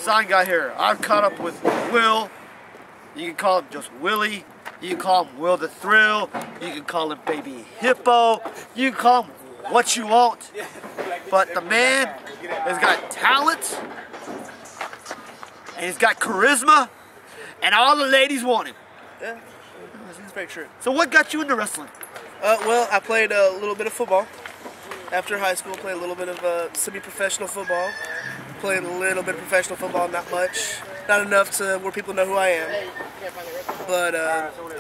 sign guy here. I've caught up with Will. You can call him just Willie. You can call him Will the Thrill. You can call him Baby Hippo. You can call him what you want. But the man has got talent. And he's got charisma. And all the ladies want him. Yeah, that's very true. So what got you into wrestling? Well, I played a little bit of football. After high school, played a little bit of semi-professional football. Played a little bit of professional football, not much. Not enough to where people know who I am. But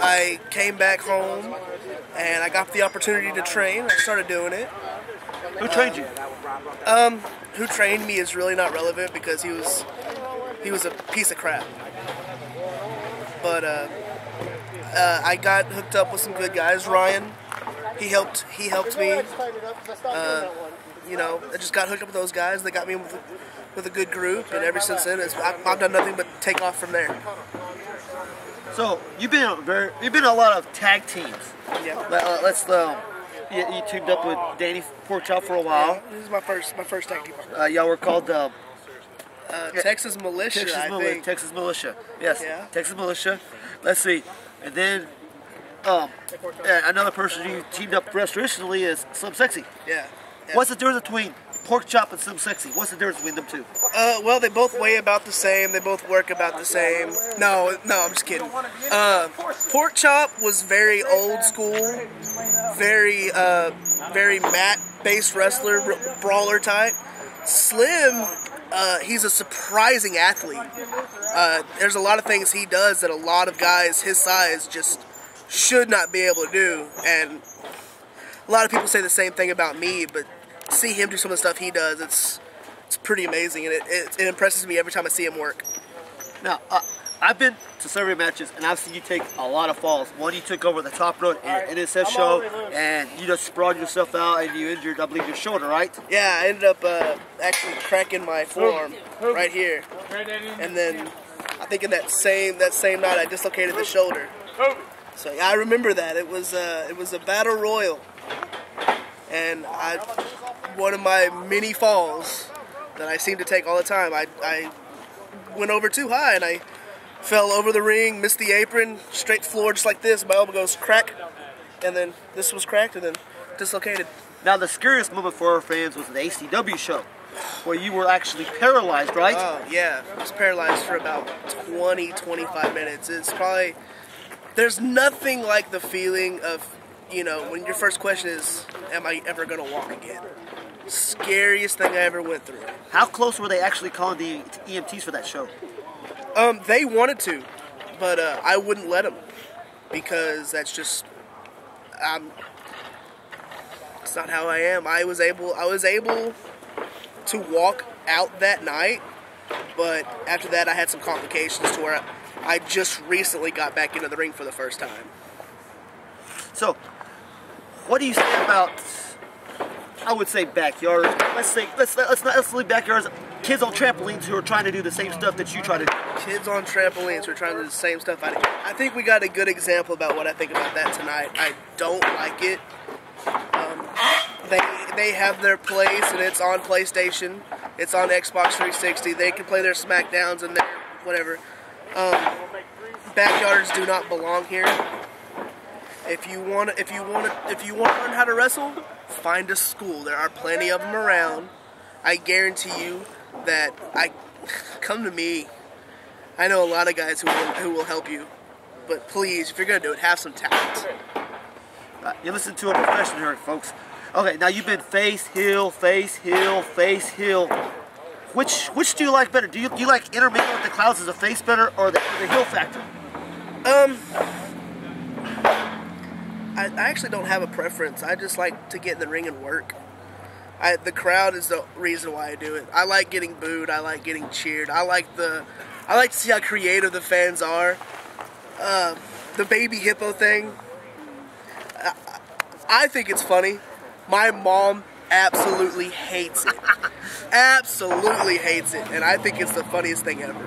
I came back home, and I got the opportunity to train. I started doing it. Who trained you? Who trained me is really not relevant because he was a piece of crap. But I got hooked up with some good guys. Ryan, he helped me. You know, I just got hooked up with those guys. They got me with a good group, and ever since then, I've done nothing but take off from there. So you've been in a lot of tag teams. Yeah. You teamed up with Danny Porkchop for a while. Yeah, this is my first tag team partner. Y'all were called Texas Militia. Texas Militia. Yes. Yeah. Texas Militia. Let's see, and then another person you teamed up recently is Slim Sexy. Yeah. What's the difference between Porkchop and Slim Sexy? What's the difference between them two? Well, they both weigh about the same. They both work about the same. No, I'm just kidding. Porkchop was very old school, very mat-based wrestler, brawler type. Slim, he's a surprising athlete. There's a lot of things he does that a lot of guys his size just should not be able to do, and a lot of people say the same thing about me, but see him do some of the stuff he does, it's pretty amazing, and it impresses me every time I see him work. Now, I've been to several matches, and I've seen you take a lot of falls. One, you took over the top rope in an NSF show, and you just sprawled yourself out, and you injured, I believe, your shoulder, right? Yeah, I ended up actually cracking my forearm right here, and then I think in that same night I dislocated the shoulder. So yeah, I remember that. It was a battle royal, and one of my many falls that I seem to take all the time. I went over too high, and I fell over the ring, missed the apron, straight floor just like this. My elbow goes crack, and then this was cracked, and then dislocated. Now the scariest moment for our fans was the ACW show, where you were actually paralyzed, right? Oh yeah, I was paralyzed for about 20-25 minutes. It's probably, there's nothing like the feeling of, you know, when your first question is, am I ever going to walk again? Scariest thing I ever went through. How close were they actually calling the EMTs for that show? They wanted to, but I wouldn't let them, because that's just, it's not how I am. I was able to walk out that night, but after that I had some complications to where I just recently got back into the ring for the first time. So, what do you say about, I would say, backyards? Let's leave backyards. Kids on trampolines who are trying to do the same stuff that you try to do. Kids on trampolines who are trying to do the same stuff I do. I think we got a good example about what I think about that tonight. I don't like it. They have their place, and it's on PlayStation. It's on Xbox 360. They can play their SmackDowns and their whatever. Backyards do not belong here. If you want to learn how to wrestle, find a school. There are plenty of them around. I guarantee you that come to me. I know a lot of guys who will help you, but please, if you're gonna do it, have some talent. You listen to a professional here, folks. Okay, now you've been face, heel, face, heel, face, heel. Which do you like better? Do you like intermingling with the clouds as a face better, or the heel factor? I actually don't have a preference. I just like to get in the ring and work. The crowd is the reason why I do it. I like getting booed. I like getting cheered. I like to see how creative the fans are. The Baby Hippo thing, I think it's funny. My mom absolutely hates it. Absolutely hates it, and I think it's the funniest thing ever.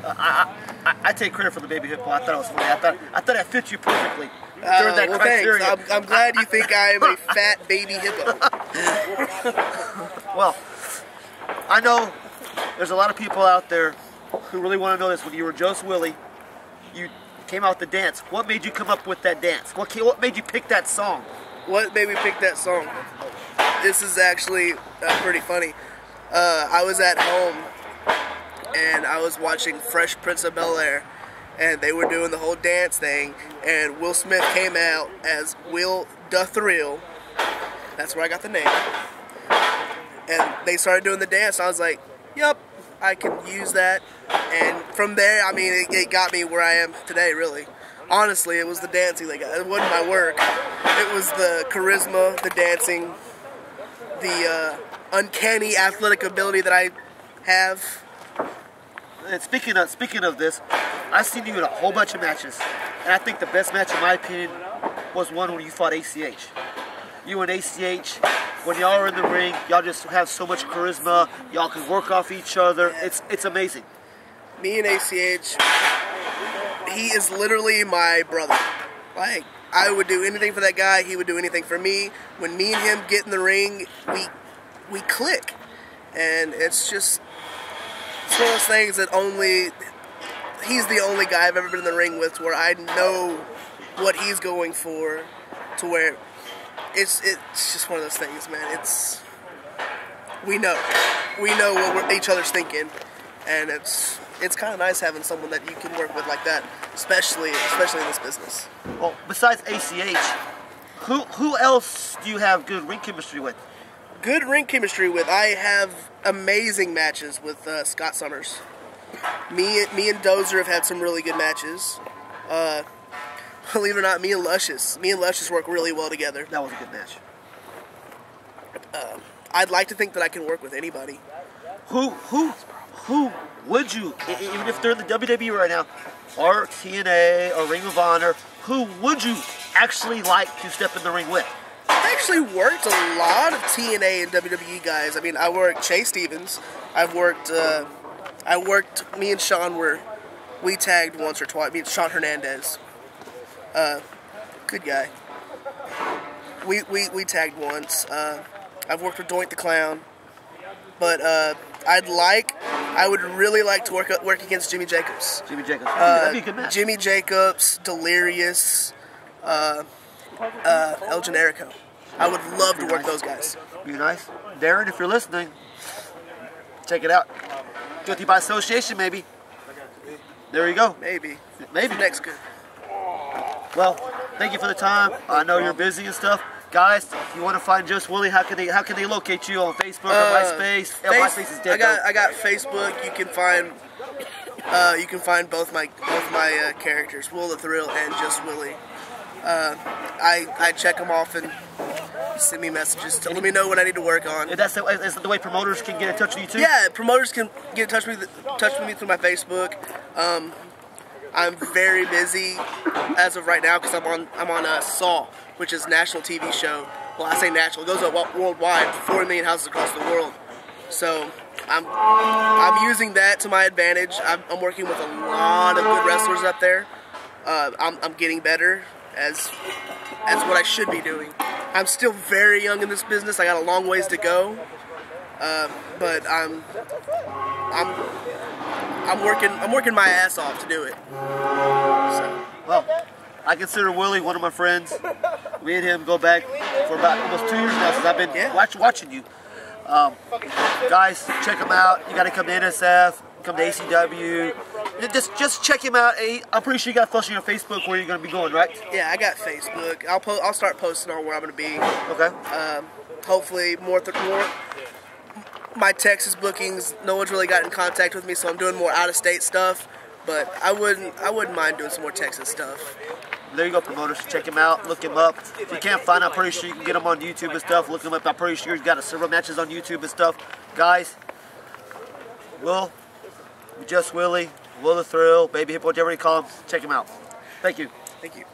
I take credit for the Baby Hippo. I thought it was funny. I thought it fit you perfectly. That well, criteria. thanks. I'm glad you think I am a fat baby hippo. Well, I know there's a lot of people out there who really want to know this. When you were Just Willie, you came out with the dance. What made you come up with that dance? What made you pick that song? What made me pick that song? This is actually pretty funny. I was at home and I was watching Fresh Prince of Bel-Air, and they were doing the whole dance thing, and Will Smith came out as Will the Thrill. That's where I got the name. And they started doing the dance. I was like, yep, I can use that. And from there, I mean, it got me where I am today, really. Honestly, it was the dancing that got it. It wasn't my work. It was the charisma, the dancing, the uncanny athletic ability that I have. And speaking of this, I've seen you in a whole bunch of matches, and I think the best match, in my opinion, was one when you fought ACH. You and ACH, when y'all are in the ring, y'all just have so much charisma. Y'all can work off each other. It's amazing. Me and ACH, he is literally my brother. Like, I would do anything for that guy. He would do anything for me. When me and him get in the ring, we click, and it's one of those things that he's the only guy I've ever been in the ring with where I know what he's going for, to where it's just one of those things, man. We know what each other's thinking, and it's kind of nice having someone that you can work with like that, especially in this business. Well, besides ACH, who else do you have good ring chemistry with? Good ring chemistry with? I have amazing matches with Scott Summers. Me and Dozer have had some really good matches. Believe it or not, me and Luscious work really well together. That was a good match. I'd like to think that I can work with anybody. Who would you, even if they're in the WWE right now, or TNA, or Ring of Honor, who would you actually like to step in the ring with? I actually worked a lot of TNA and WWE guys. I mean, I worked Chase Stevens. Me and Sean we tagged once or twice. Me and Sean Hernandez. Good guy. We tagged once. I've worked with Doink the Clown. But I would really like to work against Jimmy Jacobs. Jimmy Jacobs. That'd be a good match. Jimmy Jacobs, Delirious, El Generico. I would love to work those guys. Be nice. Darren, if you're listening, check it out. Guilty by association, maybe. There you go. Maybe. Next good. Well, thank you for the time. I know you're busy and stuff. Guys, if you want to find Just Willie, how can they locate you on Facebook or MySpace? MySpace is dead. I got Facebook. You can find both my characters, Will the Thrill and Just Willie. I check them off and send me messages to let me know what I need to work on. Is that the way promoters can get in touch with you too? Yeah, promoters can get in touch with me through my Facebook. I'm very busy as of right now because I'm on Saw, which is a national TV show. Well, I say national; it goes up worldwide, 40 million houses across the world. So I'm using that to my advantage. I'm working with a lot of good wrestlers up there. I'm getting better as what I should be doing. I'm still very young in this business. I got a long ways to go, but I'm working my ass off to do it. So. Well, I consider Willie one of my friends. Me and him go back for about almost 2 years now since I've been watching you. Guys, check him out. You got to come to NSF, come to ACW. Just check him out. I'm pretty sure you got posting on Facebook where you're going to be going, right? Yeah, I got Facebook. I'll start posting on where I'm going to be. Okay. Hopefully more. My Texas bookings, no one's really got in contact with me, so I'm doing more out-of-state stuff. But I wouldn't mind doing some more Texas stuff. There you go, promoters. Check him out. Look him up. If you can't find him, I'm pretty sure you can get him on YouTube and stuff. Look him up. I'm pretty sure he's got several matches on YouTube and stuff. Guys, Just Willie, Will the Thrill, Baby Hippo, whatever you call him. Check him out. Thank you. Thank you.